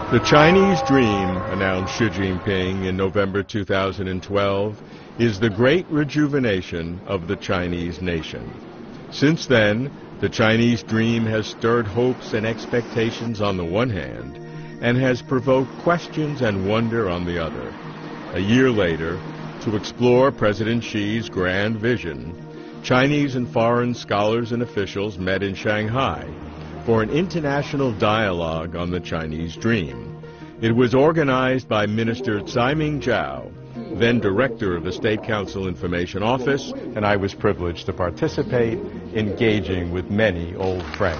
The Chinese dream, announced Xi Jinping in November 2012, is the great rejuvenation of the Chinese nation. Since then, the Chinese dream has stirred hopes and expectations on the one hand, and has provoked questions and wonder on the other. A year later, to explore President Xi's grand vision, Chinese and foreign scholars and officials met in Shanghai for an international dialogue on the Chinese dream. It was organized by Minister Tsai Ming-Jiao, then director of the State Council Information Office, and I was privileged to participate, engaging with many old friends.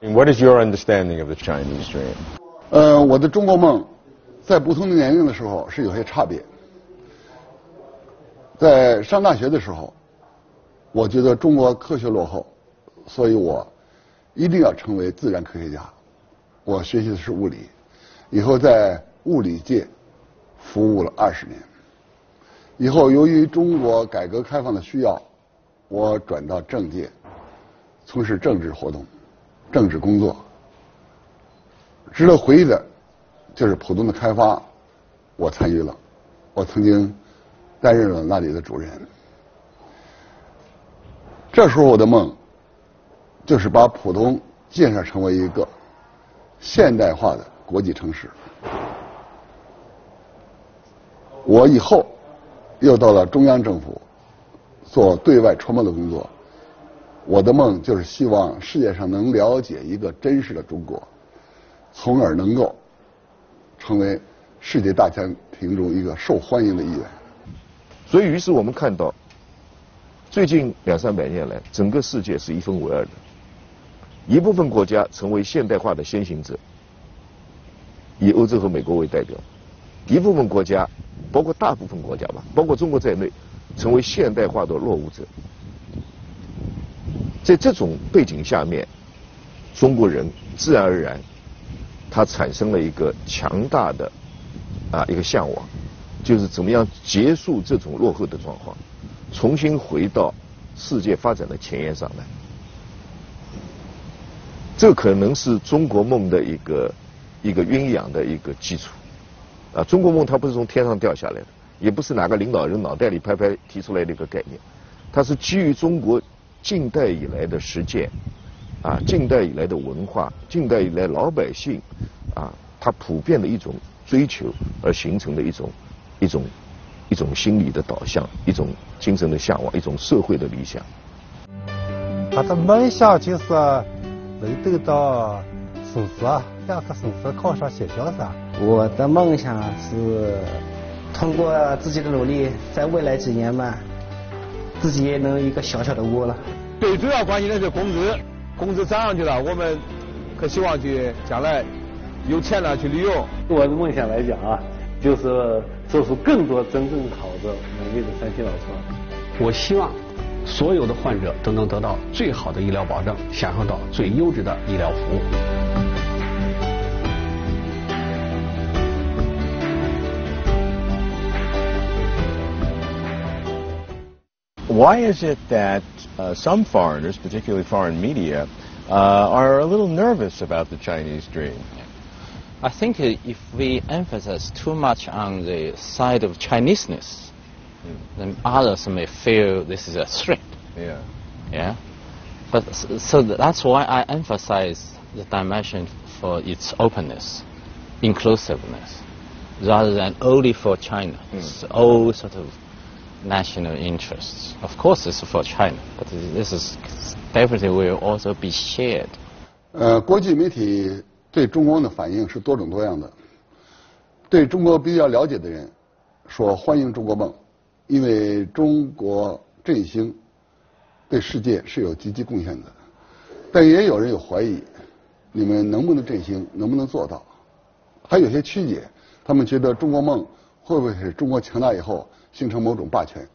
And what is your understanding of the Chinese dream? 我的中国梦在不同的年龄的时候是有些差别。在上大学的时候，我觉得中国科学落后，所以我一定要成为自然科学家。我学习的是物理，以后在物理界服务了20年。以后由于中国改革开放的需要，我转到政界，从事政治活动、政治工作。值得回忆的，就是浦东的开发，我参与了，我曾经担任了那里的主任。这时候我的梦，就是把浦东建设成为一个现代化的国际城市。我以后又到了中央政府，做对外传播的工作。我的梦就是希望世界上能了解一个真实的中国，从而能够成为世界大家庭中一个受欢迎的一员。所以，于是我们看到，最近200-300年来，整个世界是一分为二的，一部分国家成为现代化的先行者，以欧洲和美国为代表；一部分国家，包括大部分国家吧，包括中国在内，成为现代化的落伍者。在这种背景下面，中国人自然而然，他产生了一个强大的一个向往，就是怎么样结束这种落后的状况，重新回到世界发展的前沿上来。这可能是中国梦的一个酝酿的一个基础。中国梦它不是从天上掉下来的，也不是哪个领导人脑袋里拍拍提出来的一个概念，它是基于中国近代以来的实践，近代以来的文化，近代以来老百姓他普遍的一种追求而形成的一种心理的导向，一种精神的向往，一种社会的理想。他的梦想就是能得到硕士2个硕士考上学校噻。我的梦想是通过自己的努力，在未来几年嘛，自己也能有一个小小的窝了。最主要关心的是工资涨上去了，我们可希望去将来有钱了去旅游。我的梦想来讲就是做出更多真正好的美丽的3期老车。我希望所有的患者都能得到最好的医疗保障，享受到最优质的医疗服务。Why is it that some foreigners, particularly foreign media, are a little nervous about the Chinese dream? I think if we emphasize too much on the side of Chineseness, then others may feel this is a threat. Yeah. But so that's why I emphasize the dimension for its openness, inclusiveness, rather than only for China. It's all sort of national interests. Of course, it's for China, but this is definitely will also be shared. 国际媒体对中国的反应是多种多样的。对中国比较了解的人说欢迎中国梦，因为中国振兴对世界是有积极贡献的。但也有人有怀疑，你们能不能振兴，能不能做到？还有些曲解，他们觉得中国梦会不会是中国强大以后形成某种霸权？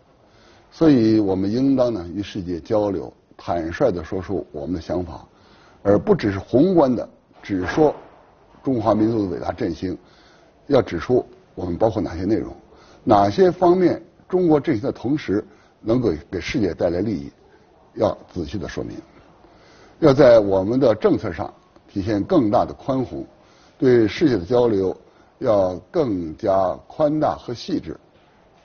所以我们应当与世界交流，坦率地说出我们的想法，而不只是宏观的只说中华民族的伟大振兴，要指出我们包括哪些内容，哪些方面中国振兴的同时能够给世界带来利益，要仔细的说明。要在我们的政策上体现更大的宽宏，对世界的交流要更加宽大和细致，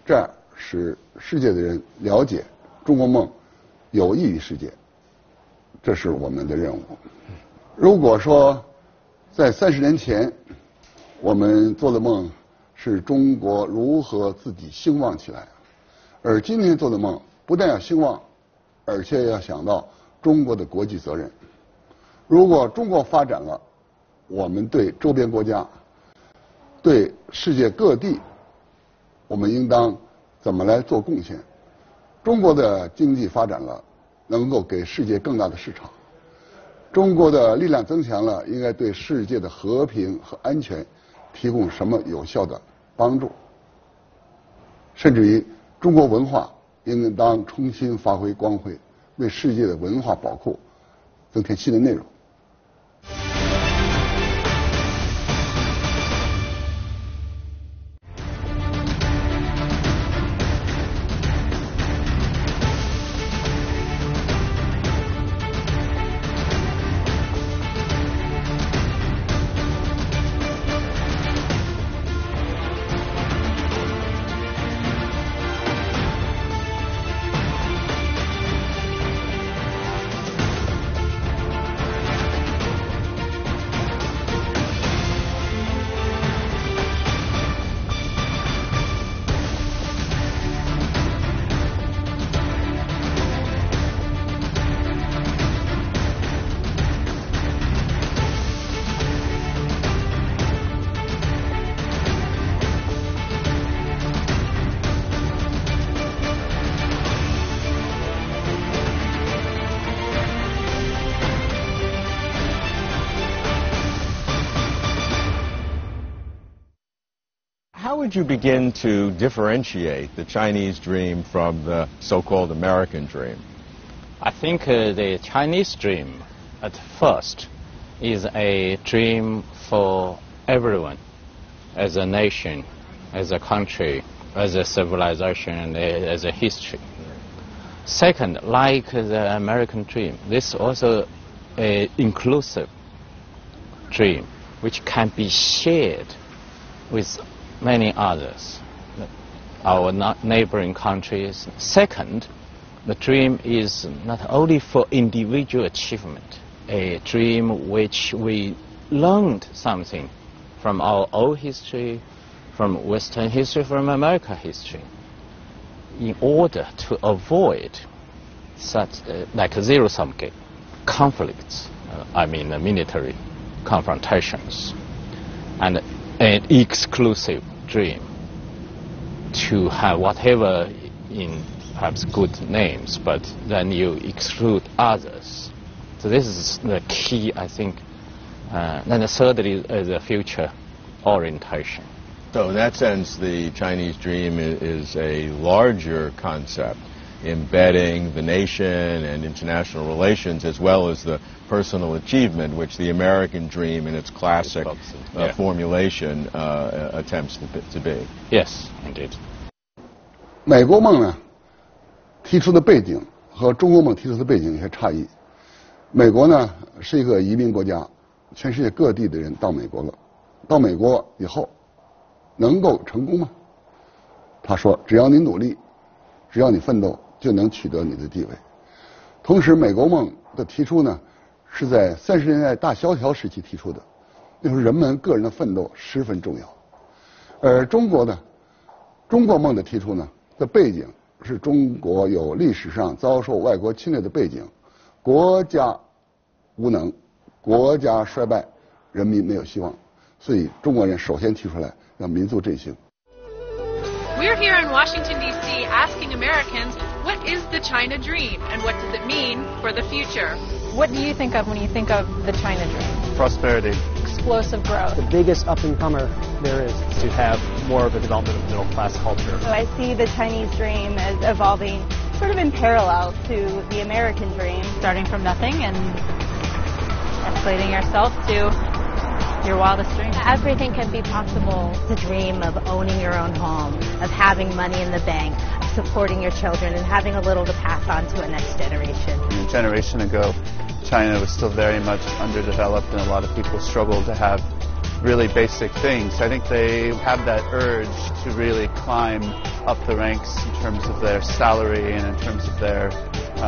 这样使世界的人了解中国梦有益于世界，这是我们的任务。如果说在30年前我们做的梦是中国如何自己兴旺起来，而今天做的梦不但要兴旺，而且要想到中国的国际责任。如果中国发展了，我们对周边国家、对世界各地，我们应当怎么来做贡献？中国的经济发展了，能够给世界更大的市场。中国的力量增强了，应该对世界的和平和安全提供什么有效的帮助？甚至于中国文化应当重新发挥光辉，为世界的文化宝库增添新的内容。How would you begin to differentiate the Chinese dream from the so-called American dream? I think the Chinese dream at first is a dream for everyone as a nation, as a country, as a civilization, and as a history. Second, like the American dream, this is also an inclusive dream which can be shared with many others, our neighboring countries. Second, the dream is not only for individual achievement, a dream which we learned something from our own history, from Western history, from American history, in order to avoid such like zero-sum game conflicts, military confrontations, and an exclusive dream to have whatever in perhaps good names, but then you exclude others. So this is the key, I think. Then thirdly, the future orientation. So in that sense, the Chinese dream is a larger concept, embedding the nation and international relations as well as the personal achievement, which the American dream in its classic formulation attempts to be. Yes, indeed. 美国梦呢，提出的背景和中国梦提出的背景有些差异。美国呢是一个移民国家，全世界各地的人到美国了，到美国以后能够成功吗？他说，只要你努力，只要你奋斗，就能取得你的地位。同时，美国梦的提出呢，是在30年代大萧条时期提出的，那时候人们个人的奋斗十分重要。而中国梦的提出呢，的背景是中国有历史上遭受外国侵略的背景，国家无能，国家衰败，人民没有希望，所以中国人首先提出来要民族振兴。We're here in Washington, D.C. asking Americans, what is the China dream and what does it mean for the future? What do you think of when you think of the China dream? Prosperity. Explosive growth. The biggest up-and-comer there is to have more of a development of middle-class culture. So I see the Chinese dream as evolving sort of in parallel to the American dream. Starting from nothing and escalating yourself to your wildest dream. Everything can be possible. The dream of owning your own home, of having money in the bank, of supporting your children and having a little to pass on to a next generation. A generation ago, China was still very much underdeveloped and a lot of people struggled to have really basic things. I think they have that urge to really climb up the ranks in terms of their salary and in terms of their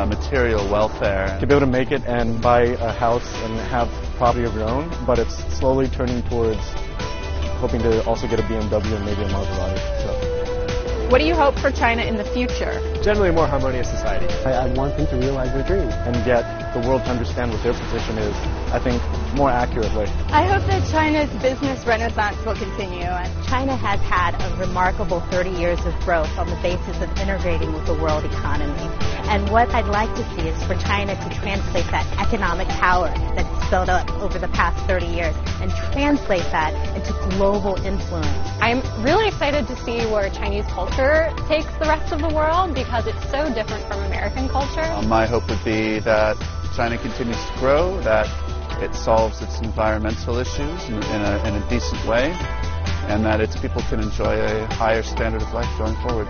material welfare. To be able to make it and buy a house and have property of your own, but it's slowly turning towards hoping to also get a BMW and maybe a Maserati. So. What do you hope for China in the future? Generally a more harmonious society. I want them to realize their dream and get the world to understand what their position is, I think, more accurately. I hope that China's business renaissance will continue. China has had a remarkable 30 years of growth on the basis of integrating with the world economy. And what I'd like to see is for China to translate that economic power that's built up over the past 30 years and translate that into global influence. I'm really excited to see where Chinese culture takes the rest of the world because it's so different from American culture. My hope would be that China continues to grow, that it solves its environmental issues in a decent way, and that its people can enjoy a higher standard of life going forward.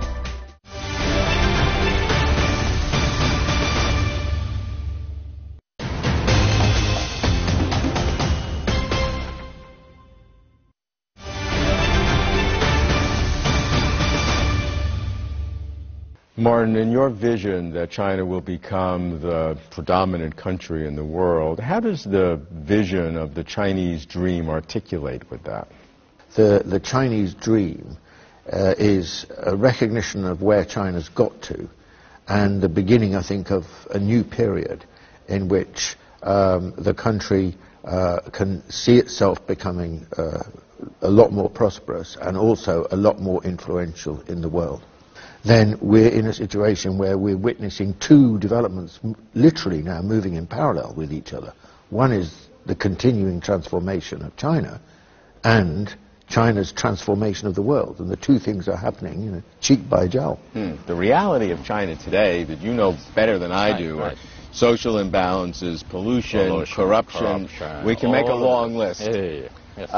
Martin, in your vision that China will become the predominant country in the world, how does the vision of the Chinese dream articulate with that? The Chinese dream is a recognition of where China's got to and the beginning, I think, of a new period in which the country can see itself becoming a lot more prosperous and also a lot more influential in the world. Then we're in a situation where we're witnessing two developments literally now moving in parallel with each other. One is the continuing transformation of China and China's transformation of the world, and the two things are happening, cheek by jowl. The reality of China today that you know better than I do are social imbalances, pollution, corruption. We can make a long list. Yes.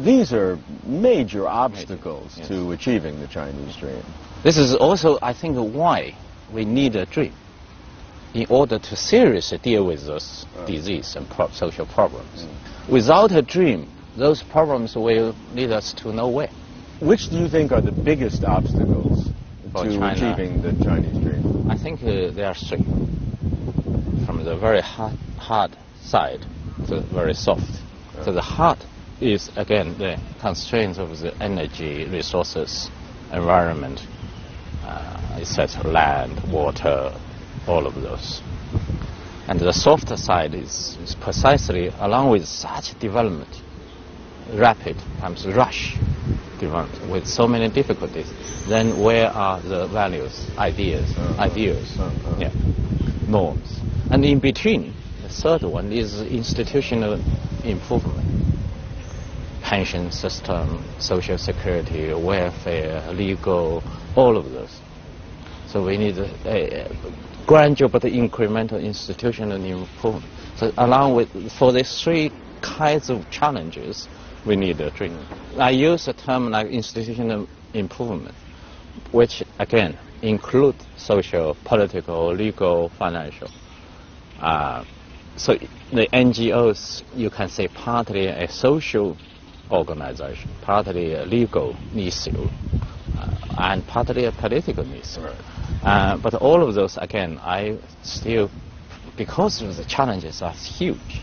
These are major obstacles to achieving the Chinese dream. This is also, I think, why we need a dream in order to seriously deal with those disease and social problems. Without a dream, those problems will lead us to nowhere. Which do you think are the biggest obstacles for to China, achieving the Chinese dream? I think there are three. From the very hard side to the very soft. So the hard is, again, the constraints of the energy, resources, environment, etc., land, water, all of those. And the softer side is precisely along with such development, rapid, times rush development with so many difficulties, then where are the values, ideas, norms? And in between, the third one is institutional improvement. Pension system, social security, welfare, legal, all of those. So we need a gradual but incremental institutional improvement. So along with, for these three kinds of challenges, we need a dream. I use a term like institutional improvement, which again include social, political, legal, financial. So the NGOs, you can say partly a social organization, partly a legal issue, and partly a political issue. But all of those, again, I still, because of the challenges are huge,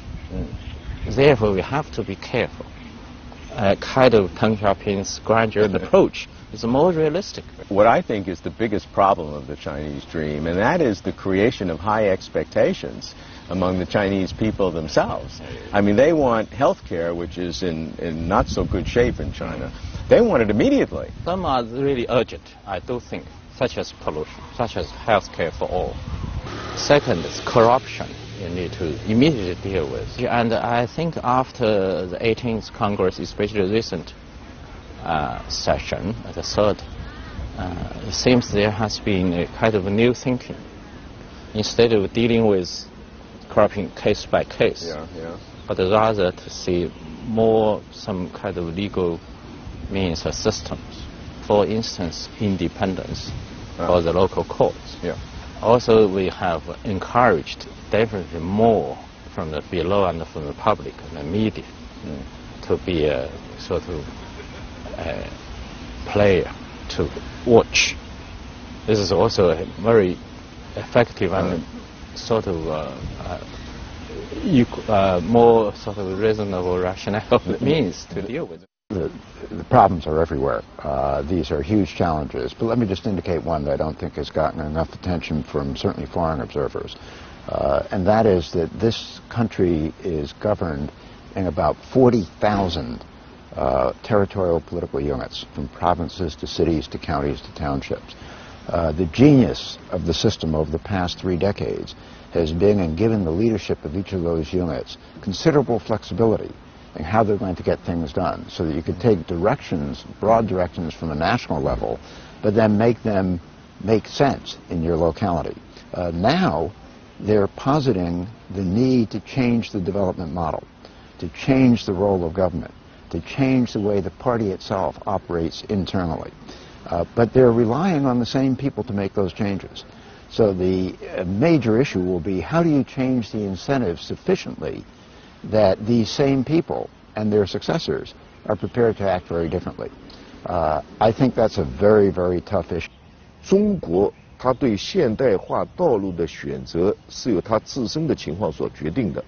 therefore we have to be careful. A kind of Deng Xiaoping's gradual approach is more realistic. What I think is the biggest problem of the Chinese dream, and that is the creation of high expectations among the Chinese people themselves. I mean, they want health care, which is in not so good shape in China. They want it immediately. Some are really urgent, I do think, such as pollution, such as health care for all. Second is corruption. You need to immediately deal with. And I think after the 18th Congress, especially the recent session, the third, it seems there has been a kind of a new thinking. Instead of dealing with corruption case by case, but rather to see more some kind of legal means or systems. For instance, independence for the local courts. Also, we have encouraged definitely more from the below and from the public and the media to be a sort of player to watch. This is also a very effective and sort of more sort of reasonable rationale means to deal with it. The problems are everywhere. These are huge challenges. But let me just indicate one that I don't think has gotten enough attention from certainly foreign observers. And that is that this country is governed in about 40,000 territorial political units, from provinces to cities to counties to townships. The genius of the system over the past 3 decades has been in giving the leadership of each of those units considerable flexibility in how they're going to get things done, so that you could take directions, broad directions from a national level, but then make them make sense in your locality. Now, they're positing the need to change the development model, to change the role of government, to change the way the party itself operates internally. But they're relying on the same people to make those changes. So the major issue will be, how do you change the incentives sufficiently that these same people and their successors are prepared to act very differently? I think that's a very, very tough issue. 中国它对现代化道路的选择是由它自身的情况所决定的，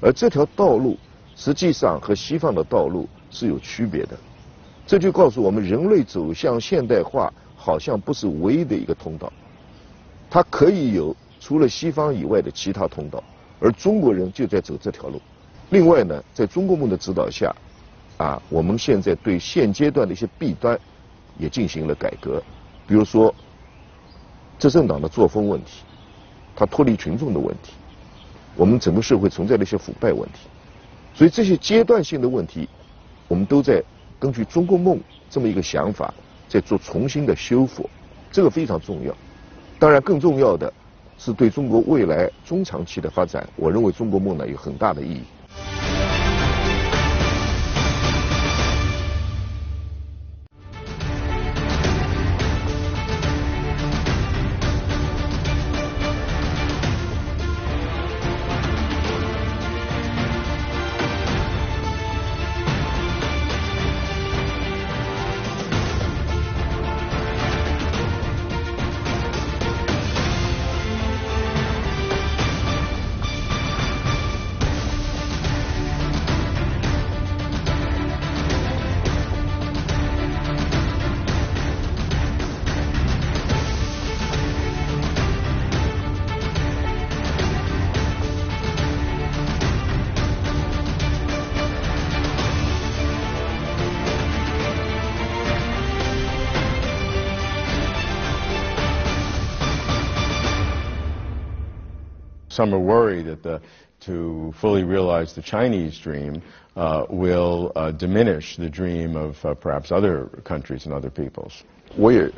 而这条道路实际上和西方的道路是有区别的。这就告诉我们，人类走向现代化好像不是唯一的一个通道，它可以有除了西方以外的其他通道，而中国人就在走这条路。另外呢，在中国梦的指导下，我们现在对现阶段的一些弊端也进行了改革，比如说执政党的作风问题，它脱离群众的问题，我们整个社会存在的一些腐败问题，所以这些阶段性的问题，我们都在根据中国梦这么一个想法，在做重新的修复，这个非常重要。当然，更重要的是对中国未来中长期的发展，我认为中国梦呢有很大的意义。Some are worried that to fully realize the Chinese dream will diminish the dream of perhaps other countries and other peoples. 我也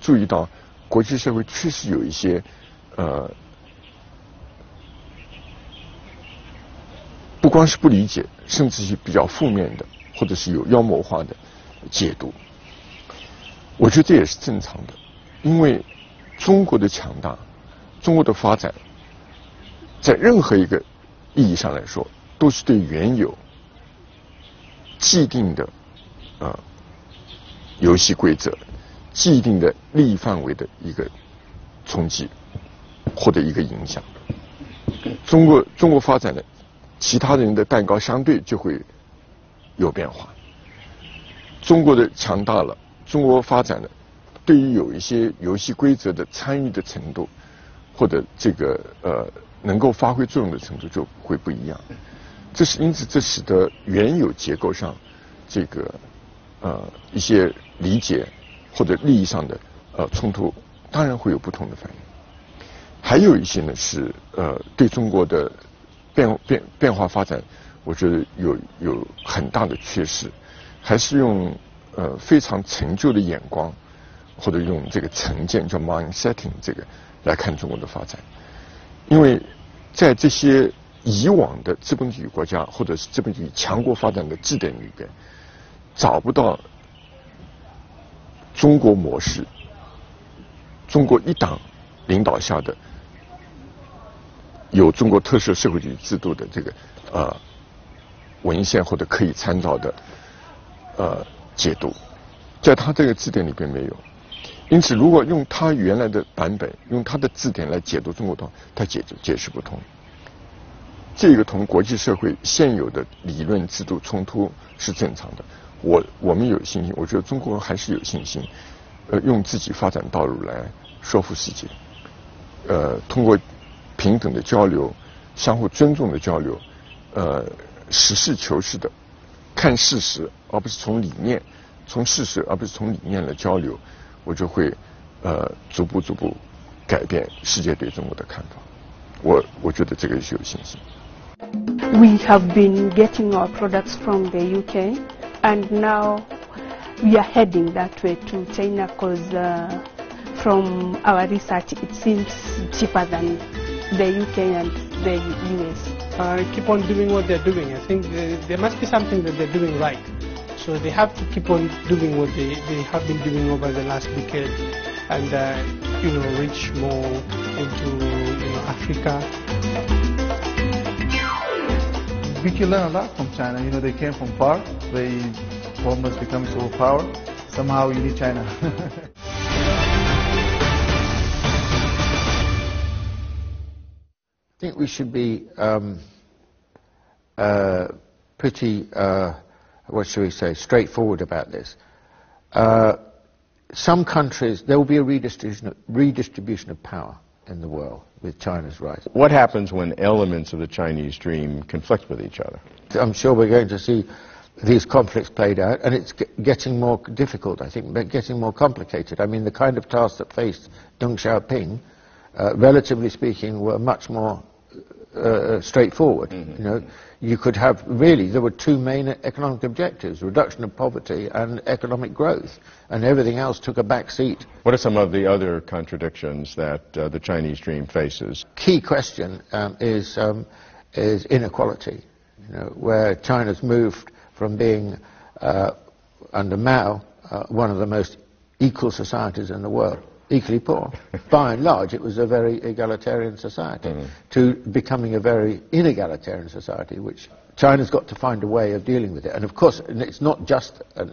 注意到，国际社会确实有一些不光是不理解，甚至是比较负面的，或者是有妖魔化的解读。我觉得这也是正常的，因为中国的强大，中国的发展，在任何一个意义上来说，都是对原有既定的游戏规则、既定的利益范围的一个冲击或者一个影响。中国发展的，其他人的蛋糕相对就会有变化。中国的强大了，中国发展了，对于有一些游戏规则的参与的程度，或者这个能够发挥作用的程度就会不一样。因此这使得原有结构上这个一些理解或者利益上的冲突，当然会有不同的反应。还有一些呢是对中国的变化发展，我觉得有很大的缺失，还是用非常陈旧的眼光，或者用这个成见叫 mind setting 这个来看中国的发展。因为在这些以往的资本主义国家或者是资本主义强国发展的制点里边，找不到中国模式、中国一党领导下的有中国特色社会主义制度的这个文献或者可以参照的解读，在他这个字典里边没有。因此，如果用他原来的版本，用他的字典来解读中国的话，他解释不通。这个同国际社会现有的理论制度冲突是正常的。我们有信心，我觉得中国还是有信心，用自己发展道路来说服世界。通过平等的交流、相互尊重的交流，实事求是的看事实，而不是从理念、从事实而不是从理念来交流，我就会逐步改变世界对中国的看法。我觉得这个是有信心。We have been getting our products from the UK, and now we are heading that way to China because from our research it seems cheaper than the UK and the US. Keep on doing what they're doing. I think there must be something that they're doing right. So they have to keep on doing what they have been doing over the last decade, and reach more into Africa. We can learn a lot from China. They came from far. They almost become superpower. Somehow you need China. I think we should be pretty, what should we say, straightforward about this. Some countries, there will be a redistribution of power in the world with China's rise. What happens when elements of the Chinese dream conflict with each other? I'm sure we're going to see these conflicts played out, and it's getting more difficult, I think, but getting more complicated. I mean, the kind of tasks that faced Deng Xiaoping, relatively speaking, were much more straightforward. Mm-hmm. You could have, really, there were two main economic objectives, reduction of poverty and economic growth, and everything else took a back seat. What are some of the other contradictions that the Chinese dream faces? Key question is inequality, where China's moved from being, under Mao, one of the most equal societies in the world, equally poor. By and large, it was a very egalitarian society, to becoming a very inegalitarian society, which China's got to find a way of dealing with it. And of course, it's not just an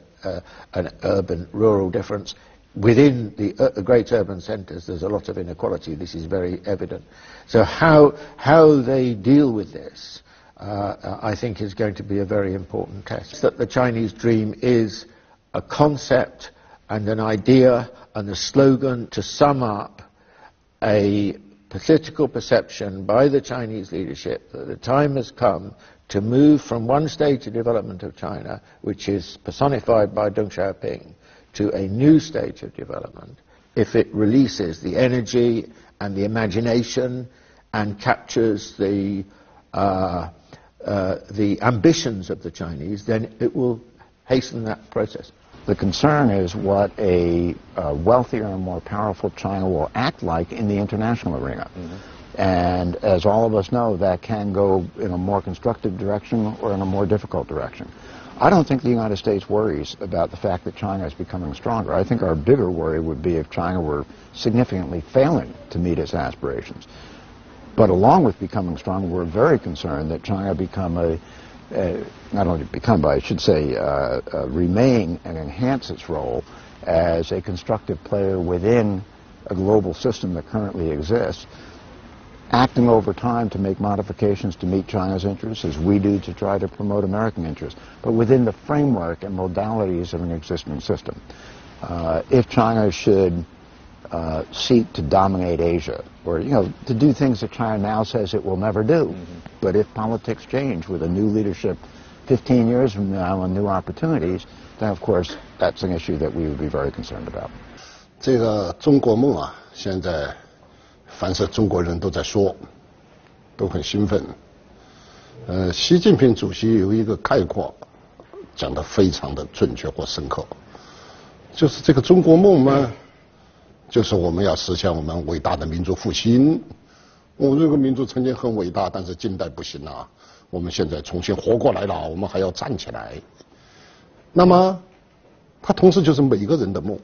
urban-rural difference. Within the great urban centres, there's a lot of inequality. This is very evident. So how they deal with this, I think, is going to be a very important test. That the Chinese dream is a concept and an idea and a slogan to sum up a political perception by the Chinese leadership that the time has come to move from one stage of development of China, which is personified by Deng Xiaoping, to a new stage of development, if it releases the energy and the imagination and captures the ambitions of the Chinese, then it will hasten that process. The concern is what a wealthier and more powerful China will act like in the international arena. Mm-hmm. And as all of us know, that can go in a more constructive direction or in a more difficult direction. I don't think the United States worries about the fact that China is becoming stronger. I think our bigger worry would be if China were significantly failing to meet its aspirations. But along with becoming stronger, we're very concerned that China become not only become, but I should say remain and enhance its role as a constructive player within a global system that currently exists, acting over time to make modifications to meet China's interests, as we do to try to promote American interests, but within the framework and modalities of an existing system. If China should seek to dominate Asia, or to do things that China now says it will never do, but if politics change with a new leadership 15 years from now and new opportunities, then of course that's an issue that we would be very concerned about. 这个中国梦啊，现在凡是中国人都在说，都很兴奋。习近平主席有一个概括，讲得非常的准确或深刻，就是这个中国梦嘛，就是我们要实现我们伟大的民族复兴。我们这个民族曾经很伟大，但是近代不行啊，我们现在重新活过来了，我们还要站起来。那么，它同时就是每个人的梦。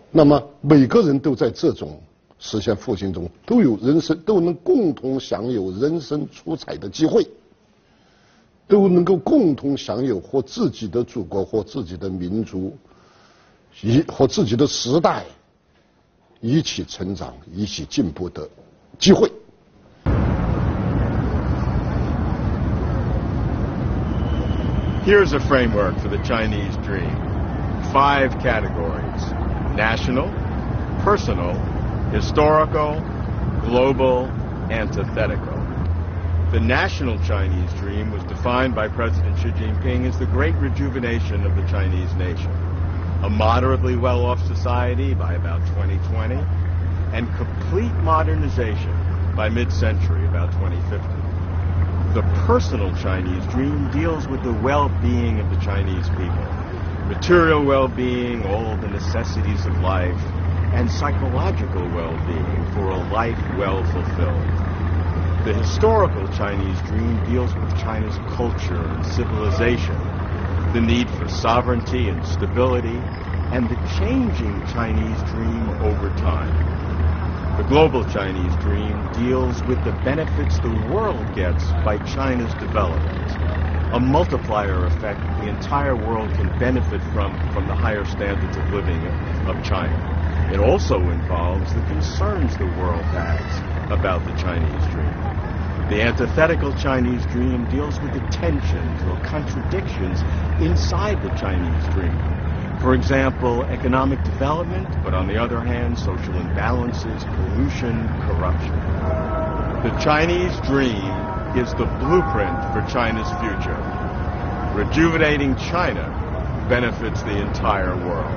那么每个人都在这种实现复兴中都能共同享有人生出彩的机会，都能够共同享有和自己的祖国、和自己的民族、和自己的时代一起成长、一起进步的机会。Here's a framework for the Chinese dream. 5 categories: national, personal, historical, global, antithetical. The national Chinese dream was defined by President Xi Jinping as the great rejuvenation of the Chinese nation. A moderately well-off society by about 2020, and complete modernization by mid-century, about 2050. The personal Chinese dream deals with the well-being of the Chinese people. Material well-being, all the necessities of life, and psychological well-being for a life well fulfilled. The historical Chinese dream deals with China's culture and civilization, the need for sovereignty and stability, and the changing Chinese dream over time. The global Chinese dream deals with the benefits the world gets by China's development, a multiplier effect the entire world can benefit from the higher standards of living of China. It also involves the concerns the world has about the Chinese dream. The antithetical Chinese dream deals with the tensions or contradictions inside the Chinese dream. For example, economic development, but on the other hand, social imbalances, pollution, corruption. The Chinese dream is the blueprint for China's future. Rejuvenating China benefits the entire world.